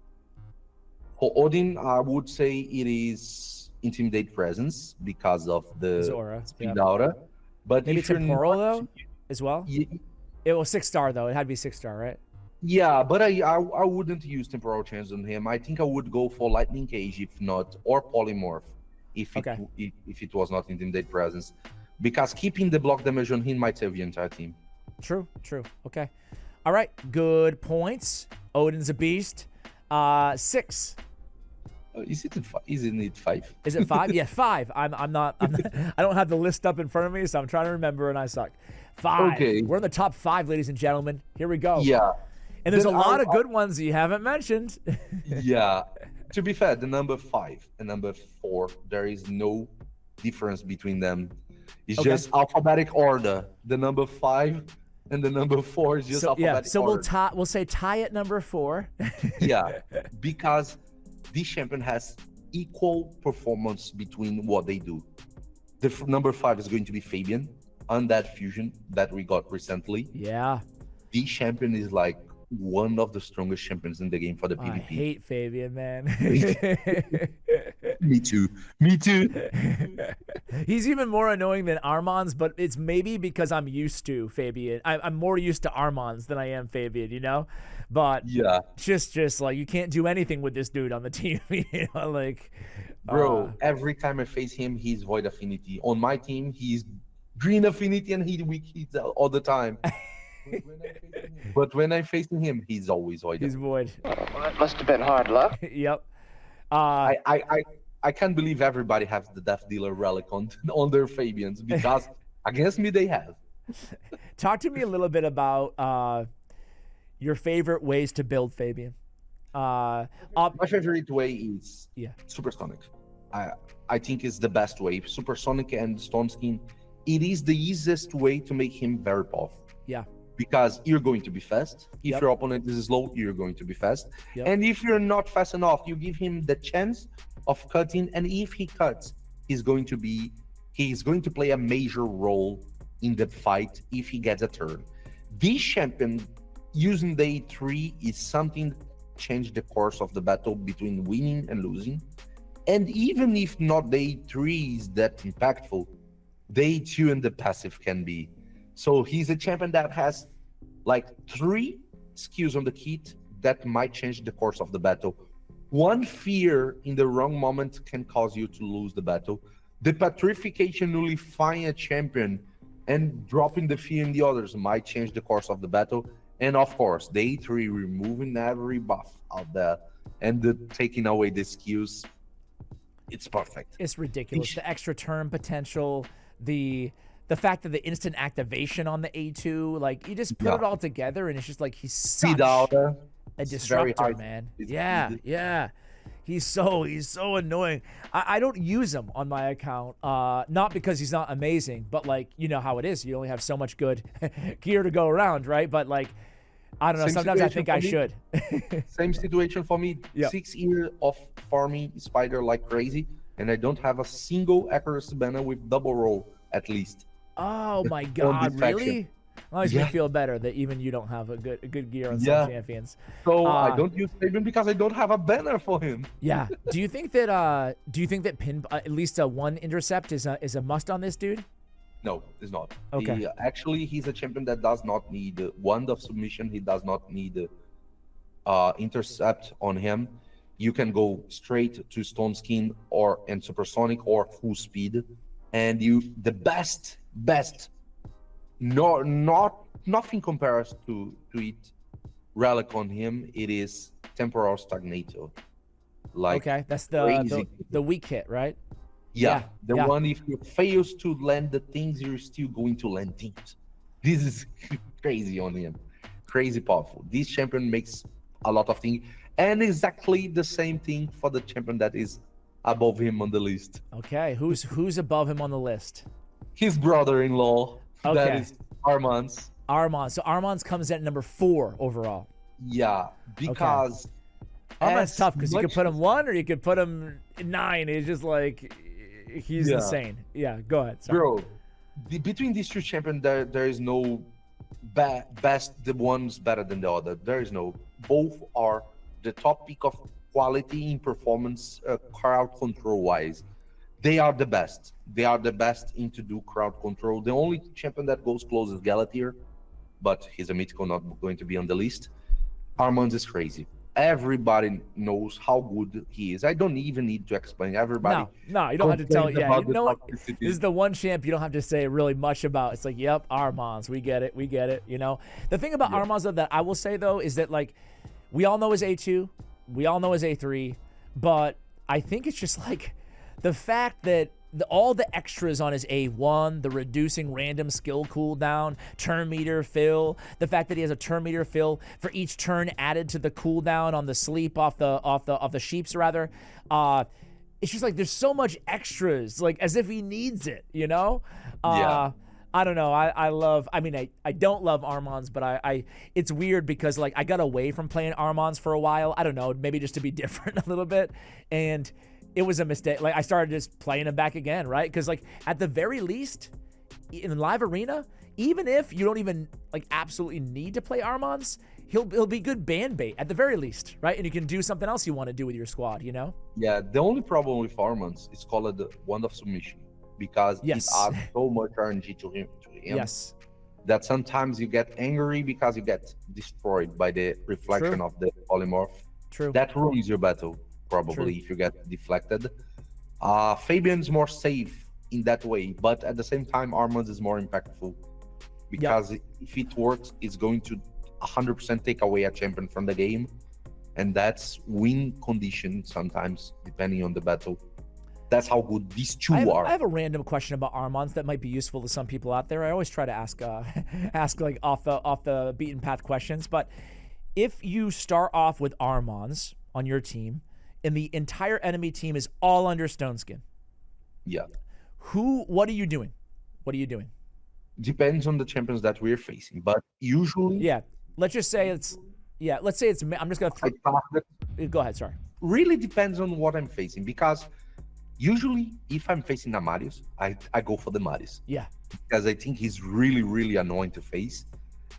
For Odin, I would say it is Intimidate Presence because of the aura, speed aura. But maybe if you're temporal not, though, as well. Yeah, it was 6-star though. It had to be 6-star, right? Yeah, but I wouldn't use temporal chance on him. I think I would go for Lightning Cage if not, or Polymorph if it was not Intimidate Presence, because keeping the block damage on him might save the entire team. True. Okay. All right. Good points. Odin's a beast. 6. Isn't it 5? Is it 5? Yeah, 5. I'm not. I don't have the list up in front of me, so I'm trying to remember, and I suck. 5. Okay. We're in the top 5, ladies and gentlemen. Here we go. Yeah. And there's a lot of good ones that you haven't mentioned. Yeah. To be fair, the number 5 and number 4, there is no difference between them. It's just alphabetic order. The number 5 and the number 4 is just alphabetic order. So we'll say tie at number 4. Yeah, because this champion has equal performance between what they do. The number 5 is going to be Fabian on that fusion that we got recently. Yeah. This champion is like one of the strongest champions in the game for the PvP. I hate Fabian, man. Me too. He's even more annoying than Armanz, but it's maybe because I'm used to Fabian. I'm more used to Armanz than I am Fabian, you know? But yeah, just like you can't do anything with this dude on the team, you know? Like, bro, every time I face him, he's void affinity. On my team, he's green affinity and he weak hits all the time. But when I'm facing him, he's always void. He's void. Well, that must have been hard luck. Yep. I can't believe everybody has the Death Dealer relic on their Fabians, because against me they have. Talk to me a little bit about your favorite ways to build Fabian. My favorite way is Supersonic. I think it's the best way. Supersonic and Stone Skin. It is the easiest way to make him very powerful. Yeah. Because you're going to be fast. If your opponent is slow, you're going to be fast. And if you're not fast enough, you give him the chance of cutting. And if he cuts, he's going to play a major role in the fight if he gets a turn. This champion using the A3 is something change the course of the battle between winning and losing. And even if not the A3 is that impactful, the A2 and the passive can be. So he's a champion that has like 3 skills on the kit that might change the course of the battle. One fear in the wrong moment can cause you to lose the battle. The petrification nullifying a champion and dropping the fear in the others might change the course of the battle. And of course, the A3 removing every buff out there and taking away the skills. It's perfect. It's ridiculous. The extra turn potential, the fact that the instant activation on the A2, like you just put it all together and it's just like he's such a disruptor, man. Yeah. He's so annoying. I don't use him on my account, not because he's not amazing, but like, you know how it is. You only have so much good gear to go around, right? But like, I don't know. Sometimes I think I should. Same situation for me. 6 years of farming Spider like crazy, and I don't have a single accuracy banner with double roll at least. Oh my God, really? Always make me feel better that even you don't have a good gear on some champions. So I don't use Fabian because I don't have a banner for him. Yeah. Do you think that pin at least a 1 intercept is a must on this dude? No, it's not. Okay. Actually, he's a champion that does not need wand of submission. He does not need intercept on him. You can go straight to Stone Skin and Supersonic or full speed, and the best. Nothing compares to it. Relic on him. It is Temporal Stagnator. Like okay, that's the weak hit, right? Yeah, one if you fails to land the things, you're still going to land things. This is crazy on him. Crazy powerful. This champion makes a lot of things. And exactly the same thing for the champion that is above him on the list. Okay, who's above him on the list? His brother-in-law. Okay. That is Armanz. Armanz. So Armanz comes in at number 4 overall. Yeah, because Armanz tough because you could put him 1 or you could put him 9. It's just like he's insane. Yeah, go ahead. Sorry. Bro, between these two champions, there is no best. The one's better than the other. There is no. Both are the top peak of quality in performance, crowd control wise. They are the best. They are the best into do crowd control. The only champion that goes close is Galatier, but he's a mythical, not going to be on the list. Armanz is crazy. Everybody knows how good he is. I don't even need to explain. Everybody. No, you don't have to tell. Yeah, you know what? This is the one champ you don't have to say really much about. It's like, yep, Armanz. We get it. You know, the thing about Armanz though, that I will say though is that like we all know his A2, we all know his A3, but I think it's just like the fact that all the extras on his A1, the reducing random skill cooldown, turn meter fill, the fact that he has a turn meter fill for each turn added to the cooldown on the sleep off the sheeps rather. It's just like there's so much extras, like as if he needs it, you know? I don't know. I don't love Armanz, but it's weird because like I got away from playing Armanz for a while. I don't know, maybe just to be different a little bit. And it was a mistake. Like I started just playing him back again, right? Because like at the very least, in live arena, even if you don't even like absolutely need to play Armanz, he'll be good ban bait at the very least, right? And you can do something else you want to do with your squad, you know? Yeah, the only problem with Armanz is called the Wand of Submission because it adds so much RNG to him. Yes. That sometimes you get angry because you get destroyed by the reflection of the polymorph. True. That ruins your battle. Probably if you get deflected. Fabian's more safe in that way, but at the same time, Armanz is more impactful because if it works, it's going to 100% take away a champion from the game, and that's win condition sometimes, depending on the battle. That's how good these two are. I have a random question about Armanz that might be useful to some people out there. I always try to ask like off the beaten path questions, but if you start off with Armanz on your team, and the entire enemy team is all under Stone Skin. Yeah. What are you doing? Depends on the champions that we're facing, but usually... Yeah. Let's just say it's... Yeah, let's say it's... I'm just going to... Go ahead, sorry. Really depends on what I'm facing, because usually if I'm facing a Marius, I go for the Marius. Yeah. Because I think he's really, really annoying to face.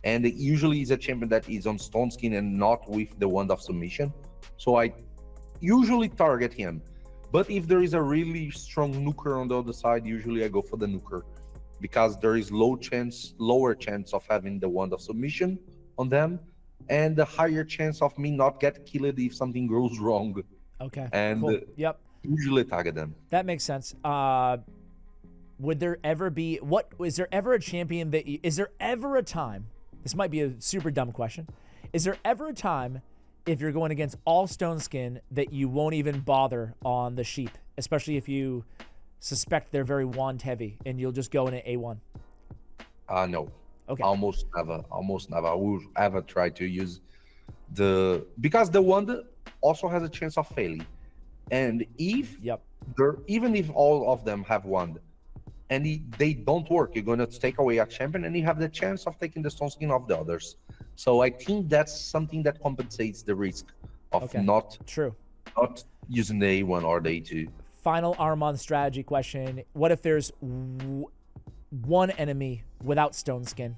and it usually is a champion that is on Stone Skin and not with the Wand of Submission. So I usually target him. But if there is a really strong nuker on the other side, usually I go for the nuker, because there is lower chance of having the Wand of Submission on them, and the higher chance of me not get killed if something goes wrong. Okay. And cool. Yep. Usually target them. That makes sense. Would there ever be is there ever a champion that is there ever a time? This might be a super dumb question. Is there ever a time if you're going against all Stone Skin that you won't even bother on the sheep, especially if you suspect they're very wand heavy, and you'll just go in at A1? No. Okay. Almost never. I will ever try to use because the wand also has a chance of failing. And if even if all of them have wand and they don't work, you're going to take away a champion and you have the chance of taking the Stone Skin of the others. So I think that's something that compensates the risk of not using the A1 or the A2. Final Armanz strategy question. What if there's one enemy without Stone Skin?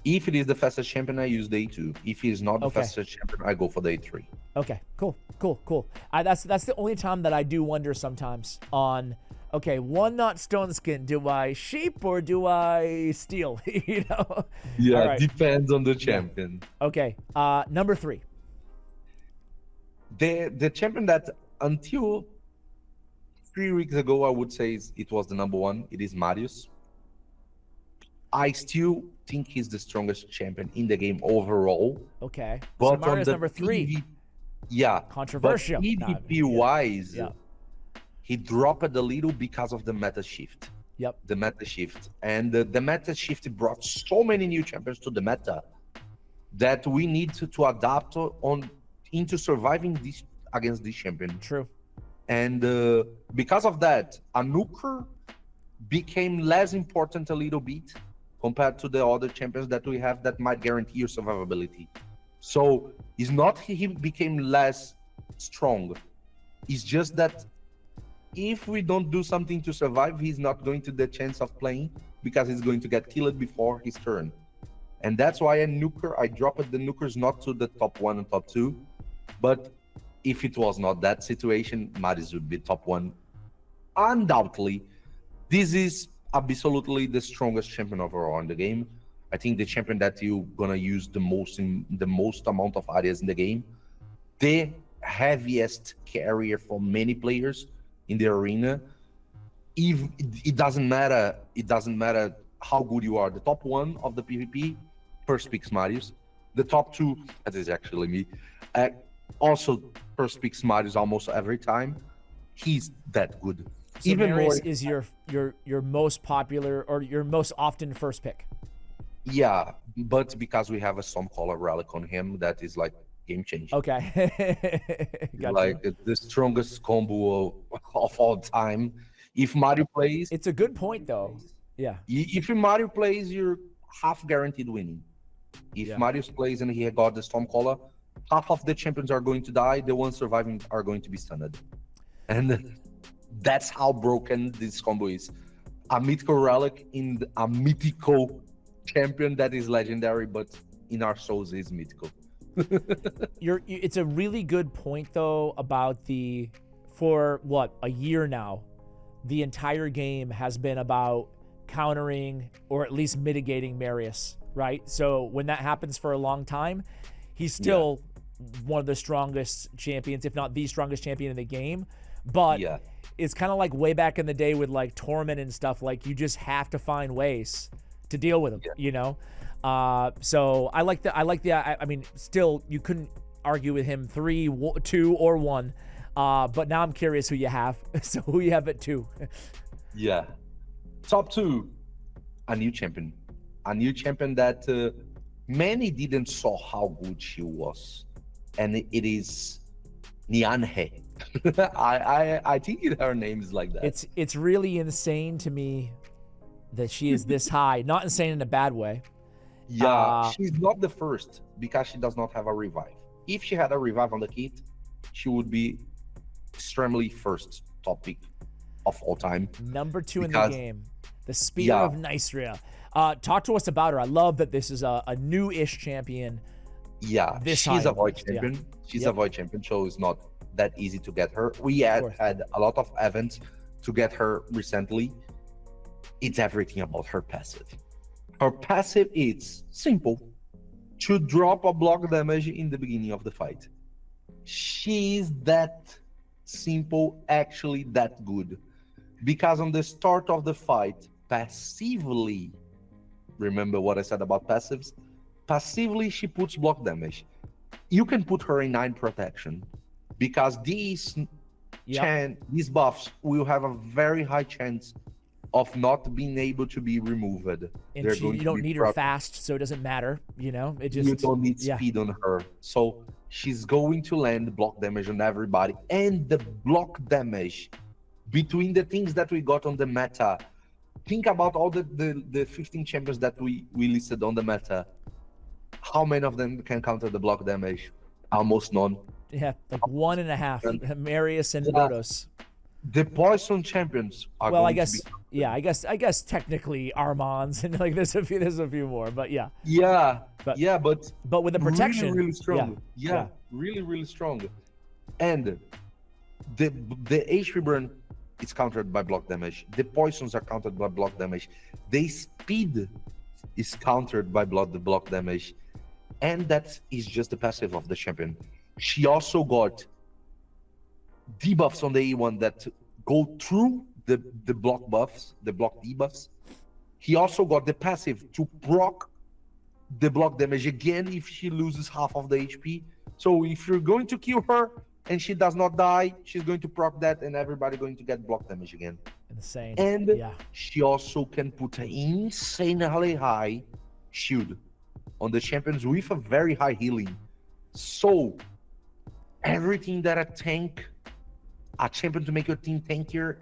If it is the fastest champion, I use the A2. If it is not the fastest champion, I go for the A3. Okay, cool. That's the only time that I do wonder sometimes on, okay, one not Stone Skin, do I sheep or do I steal? You know? Yeah, right. Depends on the champion. Okay, number 3. The champion that until 3 weeks ago, I would say it was the number 1. It is Marius. I still think he's the strongest champion in the game overall. Okay. But so Marius number 3. Controversial. But PvP-wise, he dropped a little because of the meta shift. Yep. The meta shift. And the meta shift brought so many new champions to the meta that we need to adapt into surviving against this champion. True. And because of that, a nuker became less important a little bit compared to the other champions that we have that might guarantee your survivability. So it's not he became less strong. It's just that if we don't do something to survive, he's not going to the chance of playing because he's going to get killed before his turn. And that's why I dropped the nukers not to the top 1 and top 2. But if it was not that situation, Marius would be top 1. Undoubtedly, this is absolutely the strongest champion overall in the game. I think the champion that you're gonna use the most in the most amount of areas in the game, the heaviest carrier for many players in the arena. If it doesn't matter how good you are. The top 1 of the PvP first picks Marius. The top 2, that is actually me, also first picks Marius almost every time. He's that good. So even Marius is your most popular or your most often first pick. Yeah, but because we have a Stormcaller relic on him, that is like game changing. Okay. Gotcha. Like the strongest combo of all time. If Mario plays, it's a good point though. Yeah. If Mario plays, you're half guaranteed winning. If Marius plays and he got the Stormcaller, half of the champions are going to die. The ones surviving are going to be stunned. And that's how broken this combo is. A mythical relic in a mythical champion that is legendary, but in our souls is mythical. It's a really good point though about for a year now, the entire game has been about countering or at least mitigating Marius, right? So when that happens for a long time, he's still one of the strongest champions, if not the strongest champion in the game. But it's kind of like way back in the day with like Torment and stuff. Like you just have to find ways to deal with him, you know? So I like I mean, still you couldn't argue with him 3, 2, or 1. But now I'm curious who you have. So who you have at 2? Yeah. Top 2, a new champion. A new champion that many didn't saw how good she was. And it is Niamhe. I think her name is like that. It's really insane to me that she is this high. Not insane in a bad way. Yeah, she's not the first because she does not have a revive. If she had a revive on the kit, she would be extremely first top pick of all time. Number 2 in the game. The Spear of Nysria. Talk to us about her. I love that this is a new-ish champion. Yeah, This she's high a void list, champion. yeah. She's Yep. a void champion, so it's not that easy to get her. We had a lot of events to get her recently. It's everything about her passive. Her passive is simple: to drop a block damage in the beginning of the fight. She's that simple, actually that good. Because on the start of the fight, passively, remember what I said about passives? Passively, she puts block damage. You can put her in 9 protection because these buffs will have a very high chance of not being able to be removed. And you don't need her fast, so it doesn't matter. You know, it just you don't need speed on her. So she's going to land block damage on everybody. And the block damage between the things that we got on the meta. Think about all the 15 champions that we listed on the meta. How many of them can counter the block damage? Almost none. Yeah, like 1.5. Marius and Rotos. The poison champions are Well, going I guess to be... I guess technically Armanz and like there's a few more, but yeah. Yeah, but with the protection, really strong. Yeah, really strong. And the HP burn is countered by block damage. The poisons are countered by block damage. The speed is countered by block damage. And that is just the passive of the champion. She also got debuffs on the E1 that go through the block buffs, the block debuffs. He also got the passive to proc the block damage again if she loses half of the HP. So if you're going to kill her and she does not die, she's going to proc that and everybody going to get block damage again. Insane. And she also can put an insanely high shield on the champions with a very high healing. So everything that a champion to make your team tankier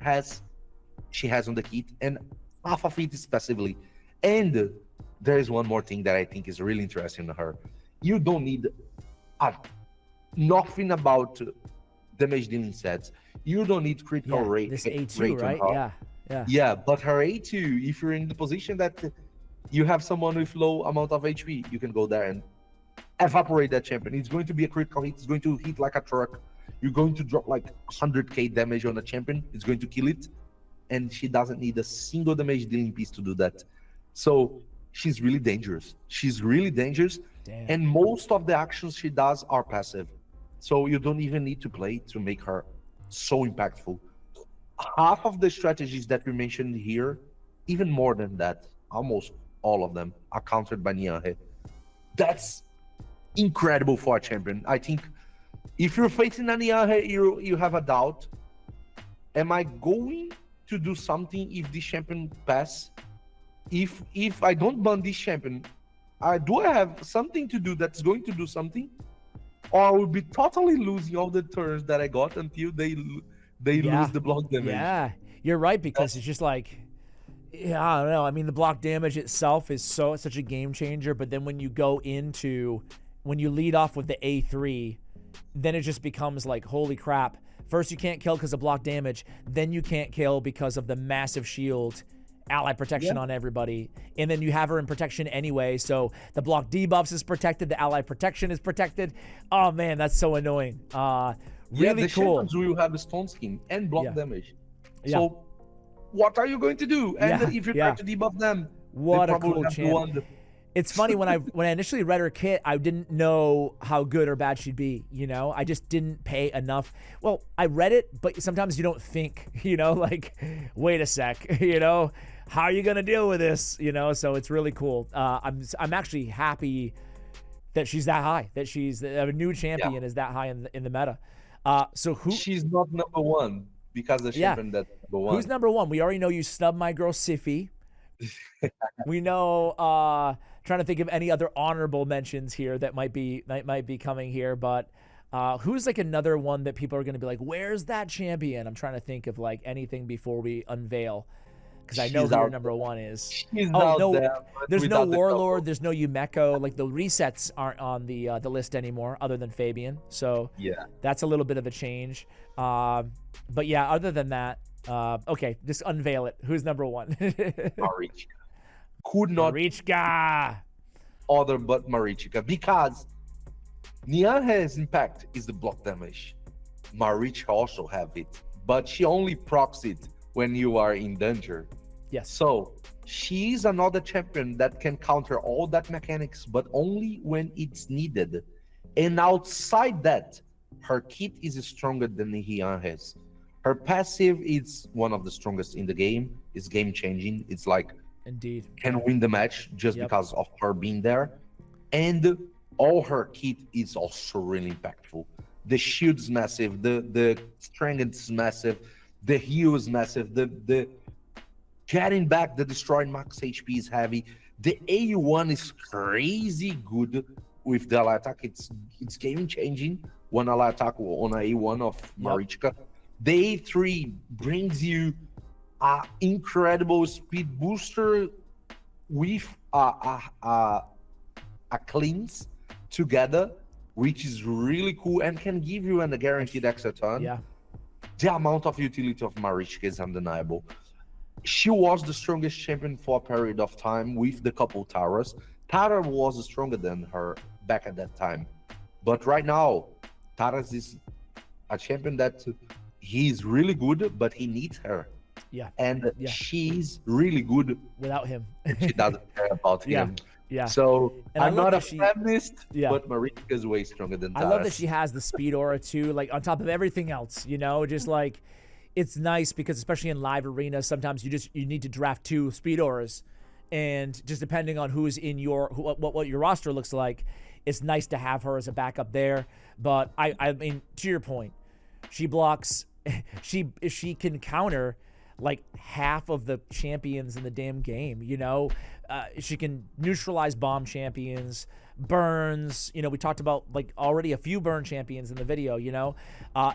she has on the kit, and half of it is passively. And there is one more thing that I think is really interesting to her. You don't need nothing about damage dealing sets. You don't need critical rate. This A2, right? Yeah, but her A2, if you're in the position that you have someone with low amount of HP, you can go there and evaporate that champion. It's going to be a critical hit. It's going to hit like a truck. You're going to drop like 100k damage on a champion. It's going to kill it. And she doesn't need a single damage dealing piece to do that. So she's really dangerous. Damn. And most of the actions she does are passive. So you don't even need to play to make her so impactful. Half of the strategies that we mentioned here, even more than that, almost all of them are countered by Niamhe. That's incredible for a champion. I think if you're facing a Niamhe, you have a doubt. Am I going to do something if this champion pass? If I don't ban this champion, do I have something to do that's going to do something? Or I will be totally losing all the turns that I got until they lose the block damage. Yeah, you're right, because it's just like, I don't know. I mean, the block damage itself is such a game changer, but then when you lead off with the A3, then it just becomes like, holy crap. First, you can't kill because of block damage. Then you can't kill because of the massive shield, ally protection on everybody. And then you have her in protection anyway. So the block debuffs is protected. The ally protection is protected. Oh, man, that's so annoying. Really the cool. champions will have a stone skin and block damage. So what are you going to do? And if you try to debuff them, what a cool champ. It's funny, when I initially read her kit, I didn't know how good or bad she'd be, you know? I just didn't pay enough. Well, I read it, but sometimes you don't think, you know, like, wait a sec, you know? How are you going to deal with this, you know? So it's really cool. I'm actually happy that she's that high, that she's a new champion is that high in the meta. So she's not number one because the champion that's number one. Who's number one? We already know you snubbed my girl Siffy. We know, trying to think of any other honorable mentions here that might be coming here, but who's like another one that people are going to be like, where's that champion? I'm trying to think of like anything before we unveil, because I know who your number one is. There's no Warlord, there's no Yumeko. Like, the resets aren't on the list anymore, other than Fabian. So that's a little bit of a change. But yeah, other than that, okay, just unveil it. Who's number one? Marichka. could not Marichka. other but Marichka, because Niamhe's impact is the block damage. Marichka also have it, but she only procs it when you are in danger. Yes. So she's another champion that can counter all that mechanics, but only when it's needed. And outside that, her kit is stronger than Niamhe's. Her passive is one of the strongest in the game. It's game changing. It's like Indeed. can win the match just Yep. because of her being there. And all her kit is also really impactful. The shield's massive, the strength is massive, the heal is massive, the getting back the destroyed max HP is heavy. The A1 is crazy good with the ally attack. It's game changing. One ally attack on a A1 of Marichka. The A3 brings you an incredible speed booster with a cleanse together, which is really cool and can give you a guaranteed extra turn. Yeah. The amount of utility of Marichka is undeniable. She was the strongest champion for a period of time with the couple Taras. Tara was stronger than her back at that time. But right now, Taras is a champion that he's really good, but he needs her. Yeah. And she's really good. Without him. She doesn't care about Yeah. him. Yeah. So And I I'm love not a that she- feminist, Yeah. but Marichka is way stronger than I Taras. love that she has the speed aura too, like on top of everything else, you know, just like it's nice because especially in live arenas, sometimes you need to draft 2 speed auras, and just depending on who's in your what your roster looks like, it's nice to have her as a backup there. But I mean, to your point, she blocks, she can counter like half of the champions in the damn game, you know. She can neutralize bomb champions, burns, you know, we talked about like already a few burn champions in the video, you know.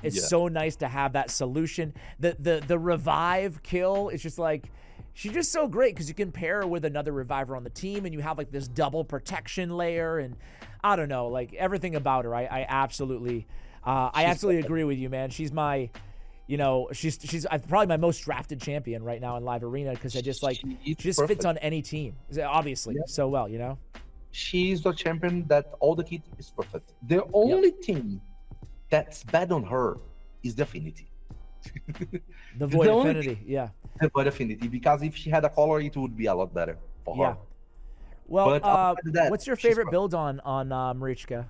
It's so nice to have that solution. The revive kill is just like, she's just so great because you can pair her with another reviver on the team and you have like this double protection layer, and I don't know, like everything about her. I absolutely agree with you, man. She's my, you know, she's probably my most drafted champion right now in live arena because I just like, she just fits perfect. on any team, obviously, so well, you know. She's the champion that all the kit is perfect. The only thing that's bad on her is the affinity. The Void only Affinity, yeah. The Void Affinity, because if she had a color, it would be a lot better for her. Well, But outside of that, what's your she's favorite perfect. build on Marichka?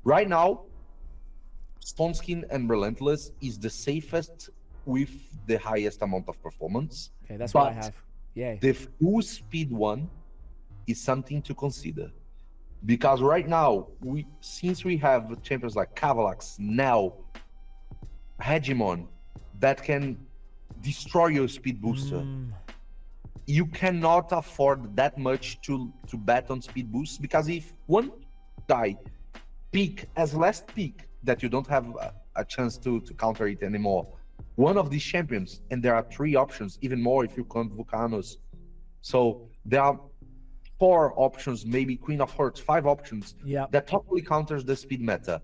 Right now, Stone Skin and Relentless is the safest with the highest amount of performance. Okay, that's what I But have. Yay. The full speed one is something to consider. Because right now, since we have champions like Kalvalax, now Hegemon, that can destroy your speed booster, you cannot afford that much to bet on speed boosts, because if one guy peak as last peak that you don't have a chance to counter it anymore, one of these champions, and there are 3 options, even more if you count Vulkanos. So there are 4 options, maybe Queen of Hearts, 5 options that totally counters the speed meta.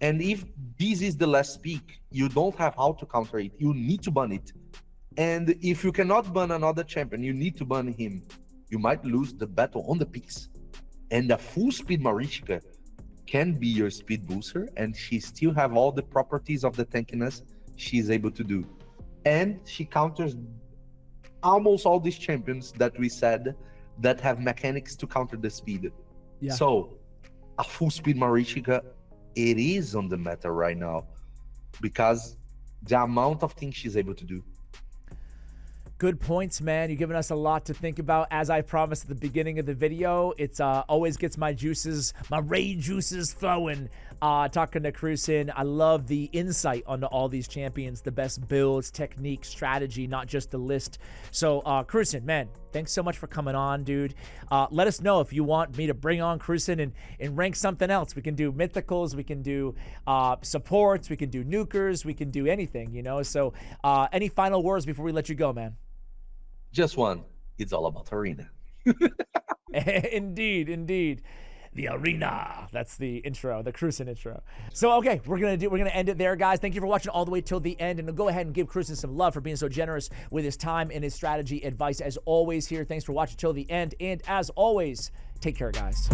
And if this is the last peak, you don't have how to counter it. You need to ban it. And if you cannot ban another champion, you need to ban him. You might lose the battle on the peaks. And the full speed Marichka can be your speed booster, and she still have all the properties of the tankiness she's able to do. And she counters almost all these champions that we said that have mechanics to counter the speed. So a full speed Marichka, it is on the meta right now because the amount of things she's able to do. Good points, man. You've given us a lot to think about. As I promised at the beginning of the video, it's always gets my juices, my rage juices flowing. Talking to Kruysen, I love the insight onto all these champions, the best builds, technique, strategy, not just the list. So, Kruysen, man, thanks so much for coming on, dude. Let us know if you want me to bring on Kruysen and rank something else. We can do mythicals, we can do supports, we can do nukers, we can do anything, you know. So, any final words before we let you go, man? Just one. It's all about arena. Indeed, indeed. the arena. That's the intro, the Kruysen intro. So okay, we're gonna end it there, guys. Thank you for watching all the way till the end, and go ahead and give Kruysen some love for being so generous with his time and his strategy advice as always here. Thanks for watching till the end, and as always, take care, guys.